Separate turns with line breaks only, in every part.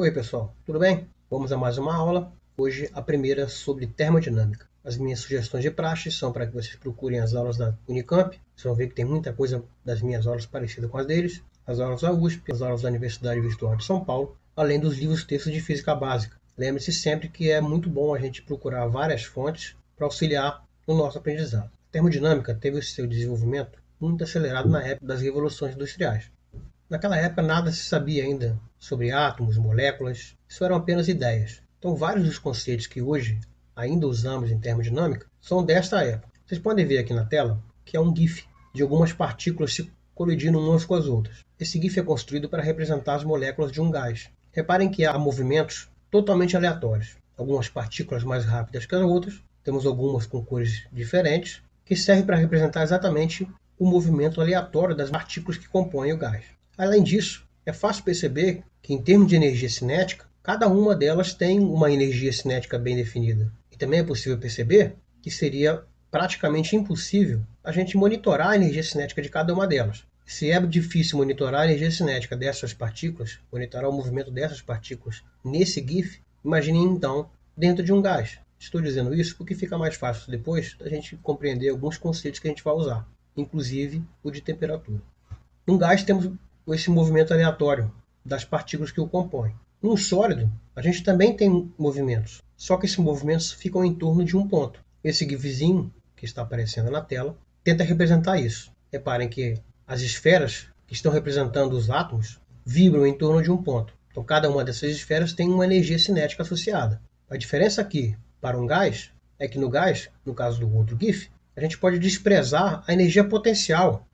Oi pessoal, tudo bem? Vamos a mais uma aula, hoje a primeira sobre termodinâmica. As minhas sugestões de praxe são para que vocês procurem as aulas da Unicamp, vocês vão ver que tem muita coisa das minhas aulas parecida com as deles, as aulas da USP, as aulas da Universidade Virtual de São Paulo, além dos livros textos de física básica. Lembre-se sempre que é muito bom a gente procurar várias fontes para auxiliar no nosso aprendizado. A termodinâmica teve o seu desenvolvimento muito acelerado na época das revoluções industriais. Naquela época nada se sabia ainda sobre átomos, moléculas, isso eram apenas ideias. Então vários dos conceitos que hoje ainda usamos em termodinâmica são desta época. Vocês podem ver aqui na tela que é um GIF de algumas partículas se colidindo umas com as outras. Esse GIF é construído para representar as moléculas de um gás. Reparem que há movimentos totalmente aleatórios. Algumas partículas mais rápidas que as outras, temos algumas com cores diferentes, que servem para representar exatamente o movimento aleatório das partículas que compõem o gás. Além disso, é fácil perceber que, em termos de energia cinética, cada uma delas tem uma energia cinética bem definida. E também é possível perceber que seria praticamente impossível a gente monitorar a energia cinética de cada uma delas. Se é difícil monitorar a energia cinética dessas partículas, monitorar o movimento dessas partículas nesse GIF, imagine então dentro de um gás. Estou dizendo isso porque fica mais fácil depois da gente compreender alguns conceitos que a gente vai usar, inclusive o de temperatura. Num gás temos esse movimento aleatório das partículas que o compõem. Num sólido, a gente também tem movimentos, só que esses movimentos ficam em torno de um ponto. Esse gifzinho que está aparecendo na tela tenta representar isso. Reparem que as esferas que estão representando os átomos vibram em torno de um ponto. Então cada uma dessas esferas tem uma energia cinética associada. A diferença aqui para um gás é que no gás, no caso do outro GIF, a gente pode desprezar a energia potencial,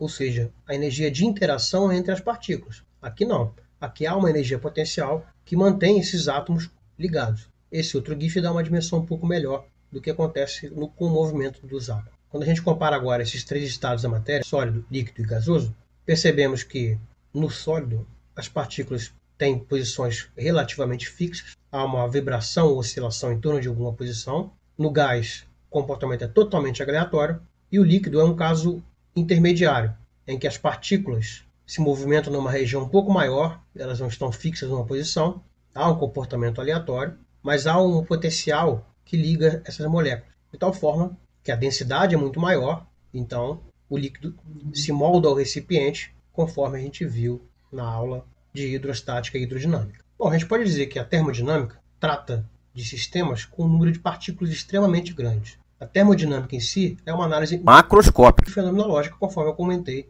ou seja, a energia de interação entre as partículas. Aqui não. Aqui há uma energia potencial que mantém esses átomos ligados. Esse outro GIF dá uma dimensão um pouco melhor do que acontece com o movimento dos átomos. Quando a gente compara agora esses três estados da matéria, sólido, líquido e gasoso, percebemos que no sólido as partículas têm posições relativamente fixas, há uma vibração ou oscilação em torno de alguma posição. No gás, o comportamento é totalmente aleatório e o líquido é um caso intermediário, em que as partículas se movimentam numa região um pouco maior, elas não estão fixas numa posição, há um comportamento aleatório, mas há um potencial que liga essas moléculas, de tal forma que a densidade é muito maior, então o líquido se molda ao recipiente, conforme a gente viu na aula de hidrostática e hidrodinâmica. Bom, a gente pode dizer que a termodinâmica trata de sistemas com um número de partículas extremamente grandes. A termodinâmica em si é uma análise macroscópica e fenomenológica, conforme eu comentei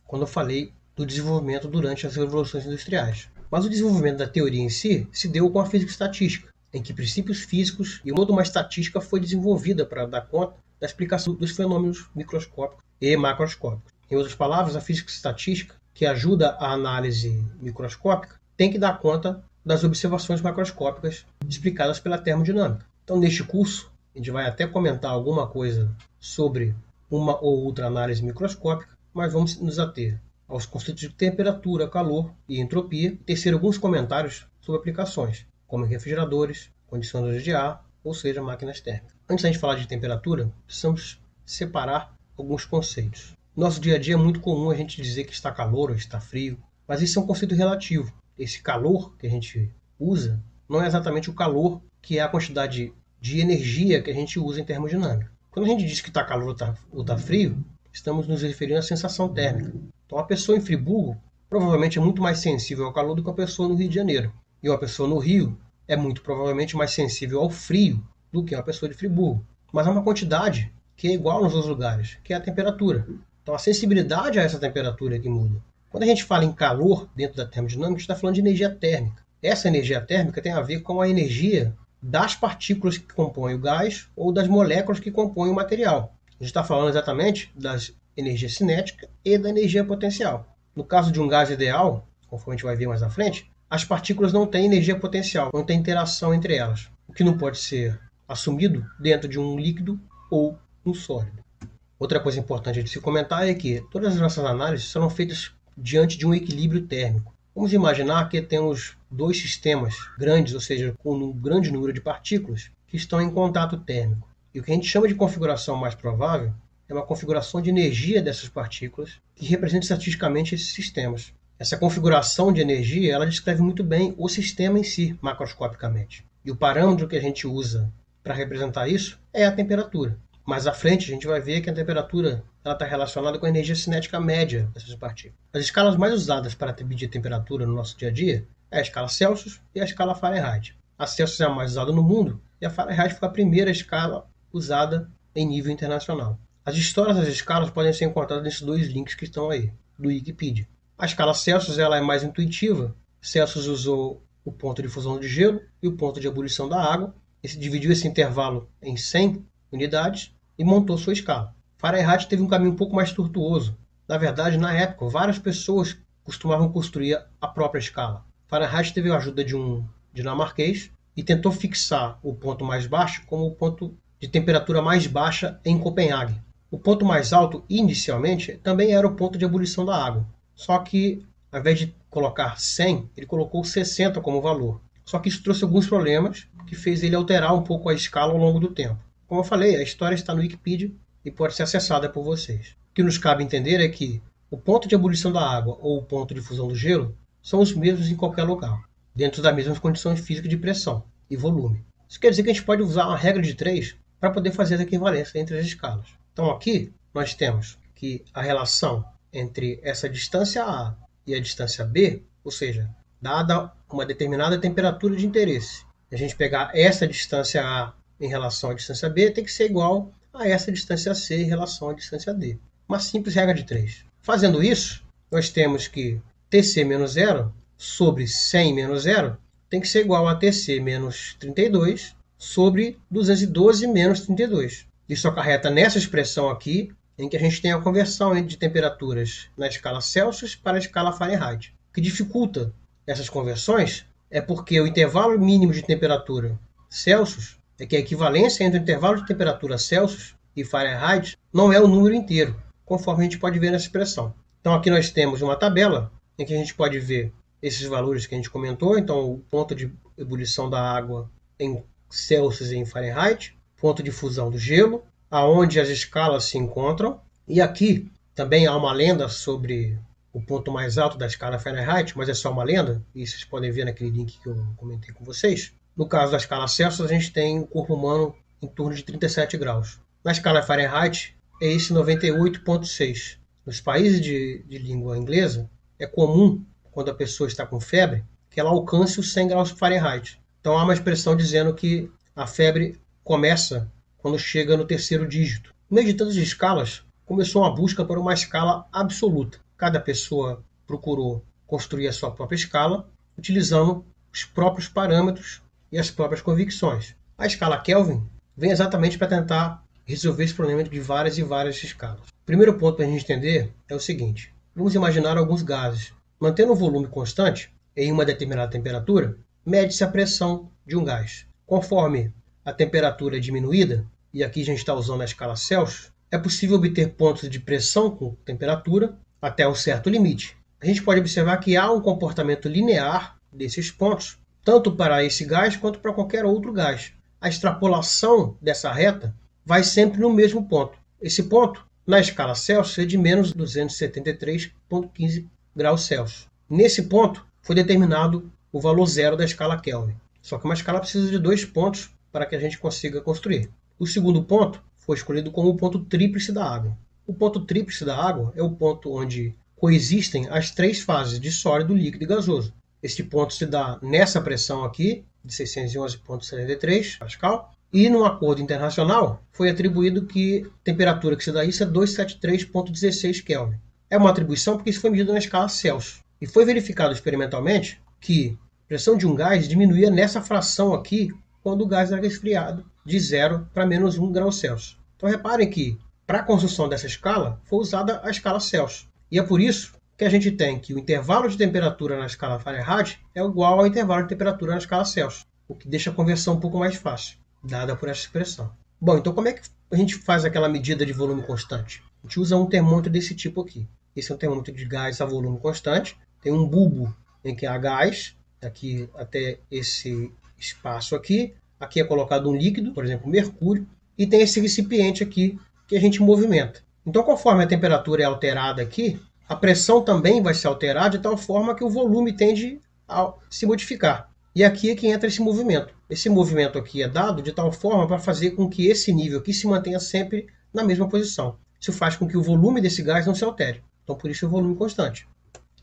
quando eu falei do desenvolvimento durante as revoluções industriais. Mas o desenvolvimento da teoria em si se deu com a física estatística, em que princípios físicos e toda uma estatística foi desenvolvida para dar conta da explicação dos fenômenos microscópicos e macroscópicos. Em outras palavras, a física estatística, que ajuda a análise microscópica, tem que dar conta das observações macroscópicas explicadas pela termodinâmica. Então, neste curso, a gente vai até comentar alguma coisa sobre uma ou outra análise microscópica, mas vamos nos ater aos conceitos de temperatura, calor e entropia, e tecer alguns comentários sobre aplicações, como refrigeradores, condicionadores de ar, ou seja, máquinas térmicas. Antes da gente falar de temperatura, precisamos separar alguns conceitos. No nosso dia a dia é muito comum a gente dizer que está calor ou está frio, mas isso é um conceito relativo. Esse calor que a gente usa não é exatamente o calor que é a quantidade de energia que a gente usa em termodinâmica. Quando a gente diz que está calor ou está frio, estamos nos referindo à sensação térmica. Então, a pessoa em Friburgo provavelmente é muito mais sensível ao calor do que a pessoa no Rio de Janeiro. E uma pessoa no Rio é muito provavelmente mais sensível ao frio do que uma pessoa de Friburgo. Mas há uma quantidade que é igual nos dois lugares, que é a temperatura. Então, a sensibilidade a essa temperatura que muda. Quando a gente fala em calor dentro da termodinâmica, a gente está falando de energia térmica. Essa energia térmica tem a ver com a energia das partículas que compõem o gás ou das moléculas que compõem o material. A gente está falando exatamente das energias cinéticas e da energia potencial. No caso de um gás ideal, conforme a gente vai ver mais à frente, as partículas não têm energia potencial, não tem interação entre elas, o que não pode ser assumido dentro de um líquido ou um sólido. Outra coisa importante de se comentar é que todas as nossas análises serão feitas diante de um equilíbrio térmico. Vamos imaginar que temos dois sistemas grandes, ou seja, com um grande número de partículas que estão em contato térmico. E o que a gente chama de configuração mais provável é uma configuração de energia dessas partículas que representa estatisticamente esses sistemas. Essa configuração de energia, ela descreve muito bem o sistema em si, macroscopicamente. E o parâmetro que a gente usa para representar isso é a temperatura. Mais à frente, a gente vai ver que a temperatura está relacionada com a energia cinética média dessas partículas. As escalas mais usadas para medir temperatura no nosso dia a dia é a escala Celsius e a escala Fahrenheit. A Celsius é a mais usada no mundo e a Fahrenheit foi a primeira escala usada em nível internacional. As histórias das escalas podem ser encontradas nesses dois links que estão aí, do Wikipedia. A escala Celsius ela é mais intuitiva. Celsius usou o ponto de fusão de gelo e o ponto de ebulição da água. Dividiu esse intervalo em 100 unidades e montou sua escala. Fahrenheit teve um caminho um pouco mais tortuoso. Na verdade, na época, várias pessoas costumavam construir a própria escala. Fahrenheit teve a ajuda de um dinamarquês e tentou fixar o ponto mais baixo como o ponto de temperatura mais baixa em Copenhague. O ponto mais alto, inicialmente, também era o ponto de ebulição da água. Só que, ao invés de colocar 100, ele colocou 60 como valor. Só que isso trouxe alguns problemas que fez ele alterar um pouco a escala ao longo do tempo. Como eu falei, a história está no Wikipedia e pode ser acessada por vocês. O que nos cabe entender é que o ponto de ebulição da água ou o ponto de fusão do gelo são os mesmos em qualquer lugar, dentro das mesmas condições físicas de pressão e volume. Isso quer dizer que a gente pode usar uma regra de 3 para poder fazer a equivalência entre as escalas. Então aqui nós temos que a relação entre essa distância A e a distância B, ou seja, dada uma determinada temperatura de interesse, a gente pegar essa distância A em relação à distância B tem que ser igual a essa distância C em relação à distância D. Uma simples regra de 3. Fazendo isso, nós temos que TC menos 0 sobre 100 menos 0 tem que ser igual a TC menos 32 sobre 212 menos 32. Isso acarreta nessa expressão aqui, em que a gente tem a conversão de temperaturas na escala Celsius para a escala Fahrenheit. O que dificulta essas conversões é porque o intervalo mínimo de temperatura Celsius é que a equivalência entre o intervalo de temperatura Celsius e Fahrenheit não é o número inteiro, conforme a gente pode ver nessa expressão. Então aqui nós temos uma tabela em que a gente pode ver esses valores que a gente comentou. Então o ponto de ebulição da água em Celsius e em Fahrenheit, ponto de fusão do gelo, aonde as escalas se encontram. E aqui também há uma lenda sobre o ponto mais alto da escala Fahrenheit, mas é só uma lenda, e vocês podem ver naquele link que eu comentei com vocês. No caso da escala Celsius, a gente tem o corpo humano em torno de 37 graus. Na escala Fahrenheit, é esse 98,6. Nos países de língua inglesa, é comum, quando a pessoa está com febre, que ela alcance os 100 graus Fahrenheit. Então há uma expressão dizendo que a febre começa quando chega no terceiro dígito. No meio de tantas escalas, começou uma busca por uma escala absoluta. Cada pessoa procurou construir a sua própria escala, utilizando os próprios parâmetros e as próprias convicções. A escala Kelvin vem exatamente para tentar resolver esse problema de várias e várias escalas. O primeiro ponto para a gente entender é o seguinte: vamos imaginar alguns gases. Mantendo um volume constante em uma determinada temperatura, mede-se a pressão de um gás. Conforme a temperatura é diminuída, e aqui a gente está usando a escala Celsius, é possível obter pontos de pressão com temperatura até um certo limite. A gente pode observar que há um comportamento linear desses pontos, tanto para esse gás quanto para qualquer outro gás. A extrapolação dessa reta vai sempre no mesmo ponto. Esse ponto, na escala Celsius, é de menos 273,15 graus Celsius. Nesse ponto, foi determinado o valor zero da escala Kelvin. Só que uma escala precisa de 2 pontos para que a gente consiga construir. O segundo ponto foi escolhido como o ponto tríplice da água. O ponto tríplice da água é o ponto onde coexistem as 3 fases de sólido, líquido e gasoso. Este ponto se dá nessa pressão aqui, de 611,73 Pascal, e no acordo internacional foi atribuído que a temperatura que se dá isso é 273,16 Kelvin. É uma atribuição porque isso foi medido na escala Celsius. E foi verificado experimentalmente que a pressão de um gás diminuía nessa fração aqui quando o gás era resfriado de 0 para menos 1 grau Celsius. Então reparem que para a construção dessa escala foi usada a escala Celsius. E é por isso que a gente tem que o intervalo de temperatura na escala Fahrenheit é igual ao intervalo de temperatura na escala Celsius, o que deixa a conversão um pouco mais fácil, dada por essa expressão. Bom, então como é que a gente faz aquela medida de volume constante? A gente usa um termômetro desse tipo aqui. Esse é um termômetro de gás a volume constante. Tem um bulbo em que há gás, aqui até esse espaço aqui. Aqui é colocado um líquido, por exemplo, mercúrio. E tem esse recipiente aqui que a gente movimenta. Então, conforme a temperatura é alterada aqui, a pressão também vai se alterar de tal forma que o volume tende a se modificar. E aqui é que entra esse movimento. Esse movimento aqui é dado de tal forma para fazer com que esse nível aqui se mantenha sempre na mesma posição. Isso faz com que o volume desse gás não se altere. Então, por isso, o volume constante.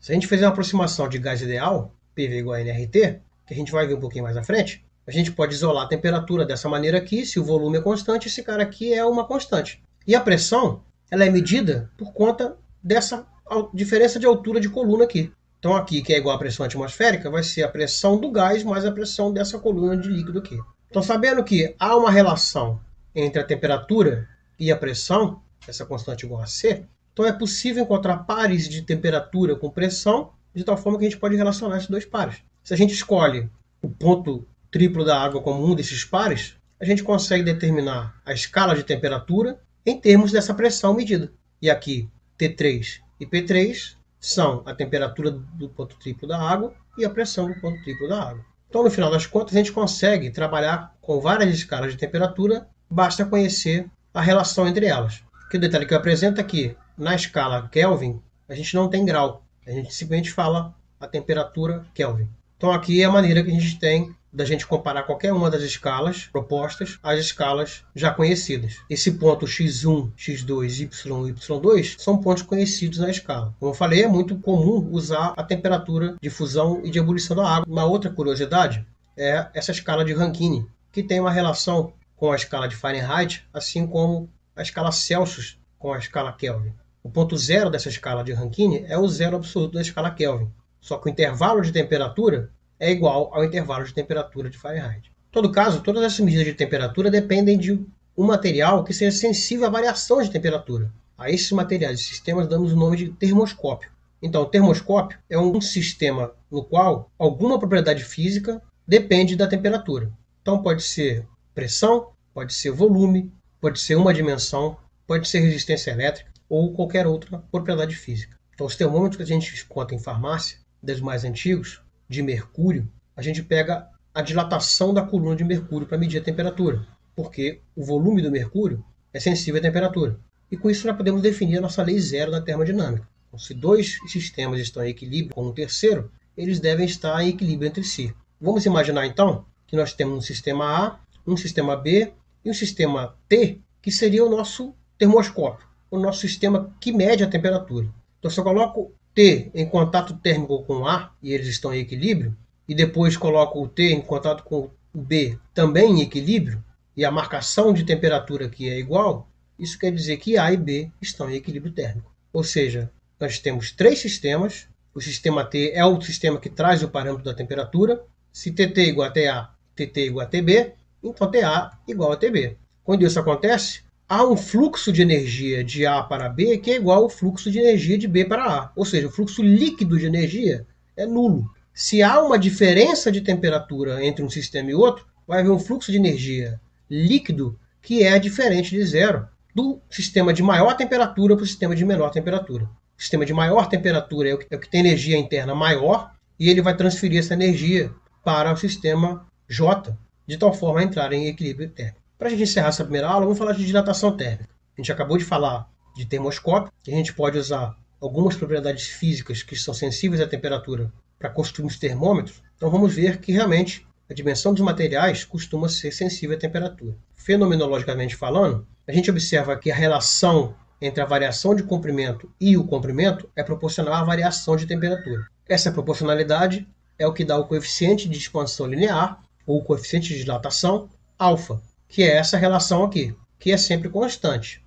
Se a gente fizer uma aproximação de gás ideal, PV igual a nRT, que a gente vai ver um pouquinho mais à frente, a gente pode isolar a temperatura dessa maneira aqui. Se o volume é constante, esse cara aqui é uma constante. E a pressão, ela é medida por conta dessa diferença de altura de coluna aqui. Então aqui, que é igual à pressão atmosférica, vai ser a pressão do gás mais a pressão dessa coluna de líquido aqui. Então, sabendo que há uma relação entre a temperatura e a pressão, essa constante igual a C, então é possível encontrar pares de temperatura com pressão, de tal forma que a gente pode relacionar esses dois pares. Se a gente escolhe o ponto triplo da água como um desses pares, a gente consegue determinar a escala de temperatura em termos dessa pressão medida. E aqui, T3 e P3 são a temperatura do ponto triplo da água e a pressão do ponto triplo da água. Então, no final das contas, a gente consegue trabalhar com várias escalas de temperatura, basta conhecer a relação entre elas. Que o detalhe que eu apresento aqui, na escala Kelvin, a gente não tem grau, a gente simplesmente fala a temperatura Kelvin. Então, aqui é a maneira que a gente tem da gente comparar qualquer uma das escalas propostas às escalas já conhecidas. Esse ponto x1, x2, y1 e y2 são pontos conhecidos na escala. Como eu falei, é muito comum usar a temperatura de fusão e de ebulição da água. Uma outra curiosidade é essa escala de Rankine, que tem uma relação com a escala de Fahrenheit, assim como a escala Celsius com a escala Kelvin. O ponto zero dessa escala de Rankine é o zero absoluto da escala Kelvin. Só que o intervalo de temperatura é igual ao intervalo de temperatura de Fahrenheit. Em todo caso, todas essas medidas de temperatura dependem de um material que seja sensível à variação de temperatura. A esses materiais e sistemas damos o nome de termoscópio. Então, o termoscópio é um sistema no qual alguma propriedade física depende da temperatura. Então, pode ser pressão, pode ser volume, pode ser uma dimensão, pode ser resistência elétrica ou qualquer outra propriedade física. Então, os termômetros que a gente encontra em farmácia, dos mais antigos, de mercúrio, a gente pega a dilatação da coluna de mercúrio para medir a temperatura, porque o volume do mercúrio é sensível à temperatura. E com isso nós podemos definir a nossa lei zero da termodinâmica. Então, se dois sistemas estão em equilíbrio com um terceiro, eles devem estar em equilíbrio entre si. Vamos imaginar então que nós temos um sistema A, um sistema B e um sistema T, que seria o nosso termoscópio, o nosso sistema que mede a temperatura. Então, se eu coloco T em contato térmico com A, e eles estão em equilíbrio, e depois coloco o T em contato com o B também em equilíbrio, e a marcação de temperatura aqui é igual, isso quer dizer que A e B estão em equilíbrio térmico. Ou seja, nós temos três sistemas, o sistema T é o sistema que traz o parâmetro da temperatura, se TT igual a TA, TT igual a TB, então TA igual a TB. Quando isso acontece, há um fluxo de energia de A para B que é igual ao fluxo de energia de B para A. Ou seja, o fluxo líquido de energia é nulo. Se há uma diferença de temperatura entre um sistema e outro, vai haver um fluxo de energia líquido que é diferente de zero, do sistema de maior temperatura para o sistema de menor temperatura. O sistema de maior temperatura é o que tem energia interna maior e ele vai transferir essa energia para o sistema J, de tal forma a entrar em equilíbrio térmico. Para a gente encerrar essa primeira aula, vamos falar de dilatação térmica. A gente acabou de falar de termoscópio, que a gente pode usar algumas propriedades físicas que são sensíveis à temperatura para construir os termômetros. Então vamos ver que realmente a dimensão dos materiais costuma ser sensível à temperatura. Fenomenologicamente falando, a gente observa que a relação entre a variação de comprimento e o comprimento é proporcional à variação de temperatura. Essa proporcionalidade é o que dá o coeficiente de expansão linear, ou o coeficiente de dilatação, alfa, que é essa relação aqui, que é sempre constante.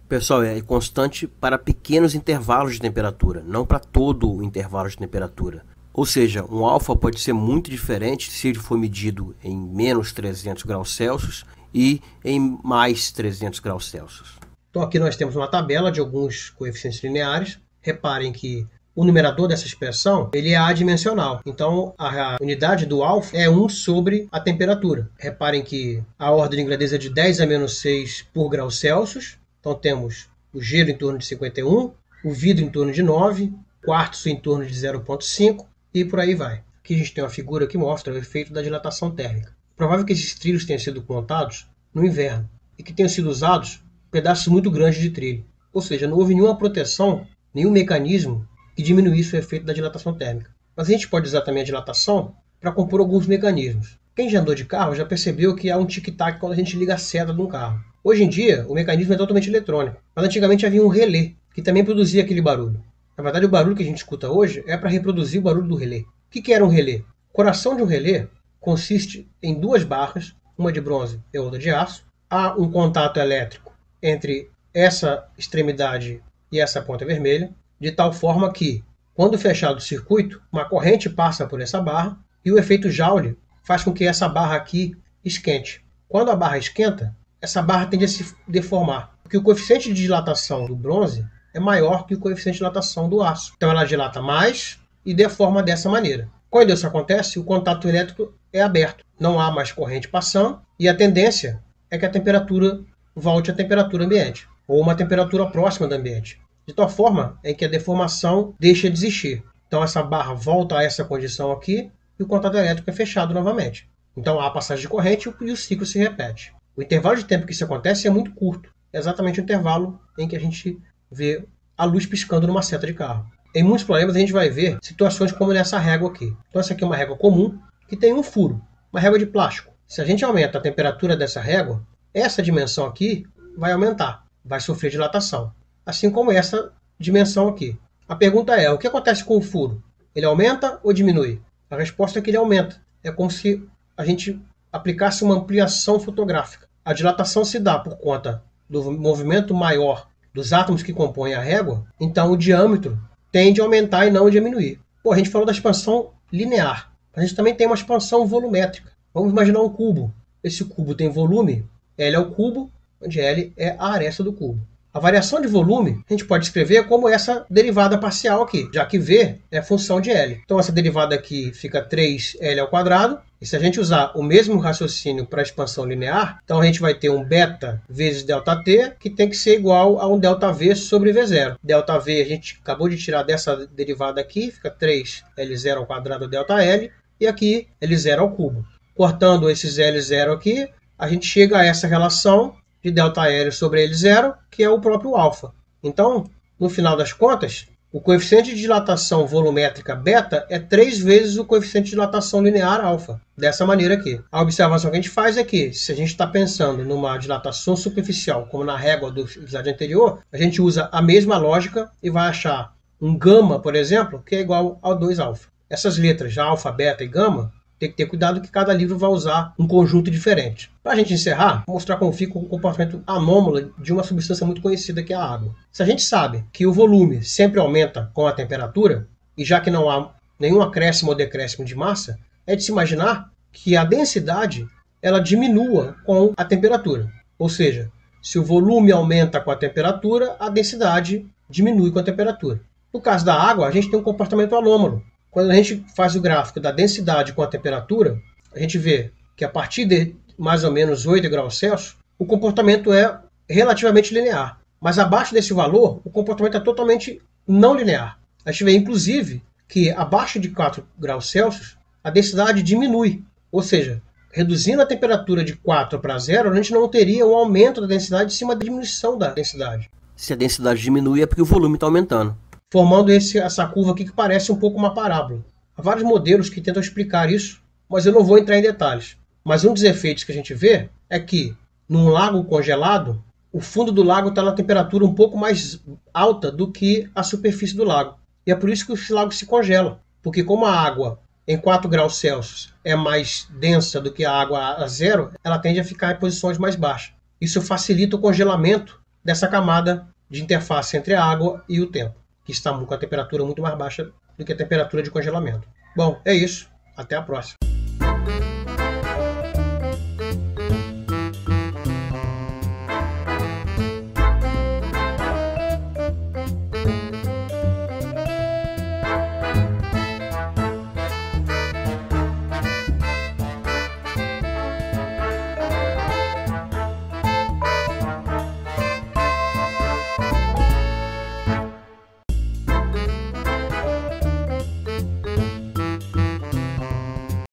Pessoal, é constante para pequenos intervalos de temperatura, não para todo o intervalo de temperatura. Ou seja, um alfa pode ser muito diferente se ele for medido em menos 300 graus Celsius e em mais 300 graus Celsius.
Então aqui nós temos uma tabela de alguns coeficientes lineares. Reparem que o numerador dessa expressão ele é adimensional. Então, a unidade do alfa é 1 sobre a temperatura. Reparem que a ordem de grandeza é de 10 a menos 6 por grau Celsius. Então, temos o gelo em torno de 51, o vidro em torno de 9, quartzo em torno de 0,5 e por aí vai. Aqui a gente tem uma figura que mostra o efeito da dilatação térmica. É provável que esses trilhos tenham sido montados no inverno e que tenham sido usados pedaços muito grandes de trilho. Ou seja, não houve nenhuma proteção nenhum mecanismo que diminuísse o efeito da dilatação térmica. Mas a gente pode usar também a dilatação para compor alguns mecanismos. Quem já andou de carro já percebeu que há um tic-tac quando a gente liga a seta de um carro. Hoje em dia, o mecanismo é totalmente eletrônico, mas antigamente havia um relé, que também produzia aquele barulho. Na verdade, o barulho que a gente escuta hoje é para reproduzir o barulho do relé. O que era um relé? O coração de um relé consiste em duas barras, uma de bronze e outra de aço. Há um contato elétrico entre essa extremidade e essa ponta vermelha, de tal forma que, quando fechado o circuito, uma corrente passa por essa barra e o efeito Joule faz com que essa barra aqui esquente. Quando a barra esquenta, essa barra tende a se deformar, porque o coeficiente de dilatação do bronze é maior que o coeficiente de dilatação do aço. Então ela dilata mais e deforma dessa maneira. Quando isso acontece, o contato elétrico é aberto, não há mais corrente passando e a tendência é que a temperatura volte à temperatura ambiente, ou uma temperatura próxima do ambiente, de tal forma em que a deformação deixa de existir. Então essa barra volta a essa condição aqui e o contato elétrico é fechado novamente. Então há passagem de corrente e o ciclo se repete. O intervalo de tempo que isso acontece é muito curto, é exatamente o intervalo em que a gente vê a luz piscando numa seta de carro. Em muitos problemas a gente vai ver situações como nessa régua aqui. Então essa aqui é uma régua comum que tem um furo, uma régua de plástico. Se a gente aumenta a temperatura dessa régua, essa dimensão aqui vai aumentar, vai sofrer dilatação, assim como essa dimensão aqui. A pergunta é, o que acontece com o furo? Ele aumenta ou diminui? A resposta é que ele aumenta. É como se a gente aplicasse uma ampliação fotográfica. A dilatação se dá por conta do movimento maior dos átomos que compõem a régua, então o diâmetro tende a aumentar e não a diminuir. Pô, a gente falou da expansão linear, a gente também tem uma expansão volumétrica. Vamos imaginar um cubo. Esse cubo tem volume, L é o cubo, onde L é a aresta do cubo. A variação de volume a gente pode escrever como essa derivada parcial aqui, já que V é função de L. Então essa derivada aqui fica 3L ao quadrado. E se a gente usar o mesmo raciocínio para a expansão linear, então a gente vai ter um beta vezes ΔT, que tem que ser igual a um ΔV sobre V0. ΔV a gente acabou de tirar dessa derivada aqui, fica 3L0 ao quadrado ΔL, e aqui L0 ao cubo. Cortando esses L0 aqui, a gente chega a essa relação de ΔL sobre L0, que é o próprio alfa. Então, no final das contas, o coeficiente de dilatação volumétrica beta é 3 vezes o coeficiente de dilatação linear alfa. Dessa maneira aqui. A observação que a gente faz é que, se a gente está pensando numa dilatação superficial, como na régua do slide anterior, a gente usa a mesma lógica e vai achar um gama, por exemplo, que é igual ao 2 alfa. Essas letras, alfa, beta e gama, tem que ter cuidado que cada livro vai usar um conjunto diferente. Para a gente encerrar, vou mostrar como fica o comportamento anômalo de uma substância muito conhecida que é a água. Se a gente sabe que o volume sempre aumenta com a temperatura, e já que não há nenhum acréscimo ou decréscimo de massa, é de se imaginar que a densidade ela diminua com a temperatura. Ou seja, se o volume aumenta com a temperatura, a densidade diminui com a temperatura. No caso da água, a gente tem um comportamento anômalo. Quando a gente faz o gráfico da densidade com a temperatura, a gente vê que a partir de mais ou menos 8 graus Celsius, o comportamento é relativamente linear. Mas abaixo desse valor, o comportamento é totalmente não linear. A gente vê, inclusive, que abaixo de 4 graus Celsius, a densidade diminui. Ou seja, reduzindo a temperatura de 4 para 0, a gente não teria um aumento da densidade em cima da diminuição da densidade.
Se a densidade diminui é porque o volume está aumentando.
Formando essa curva aqui que parece um pouco uma parábola. Há vários modelos que tentam explicar isso, mas eu não vou entrar em detalhes. Mas um dos efeitos que a gente vê é que, num lago congelado, o fundo do lago está na temperatura um pouco mais alta do que a superfície do lago. E é por isso que esse lago se congela. Porque como a água em 4 graus Celsius é mais densa do que a água a zero, ela tende a ficar em posições mais baixas. Isso facilita o congelamento dessa camada de interface entre a água e o tempo, que está com a temperatura muito mais baixa do que a temperatura de congelamento. Bom, é isso. Até a próxima.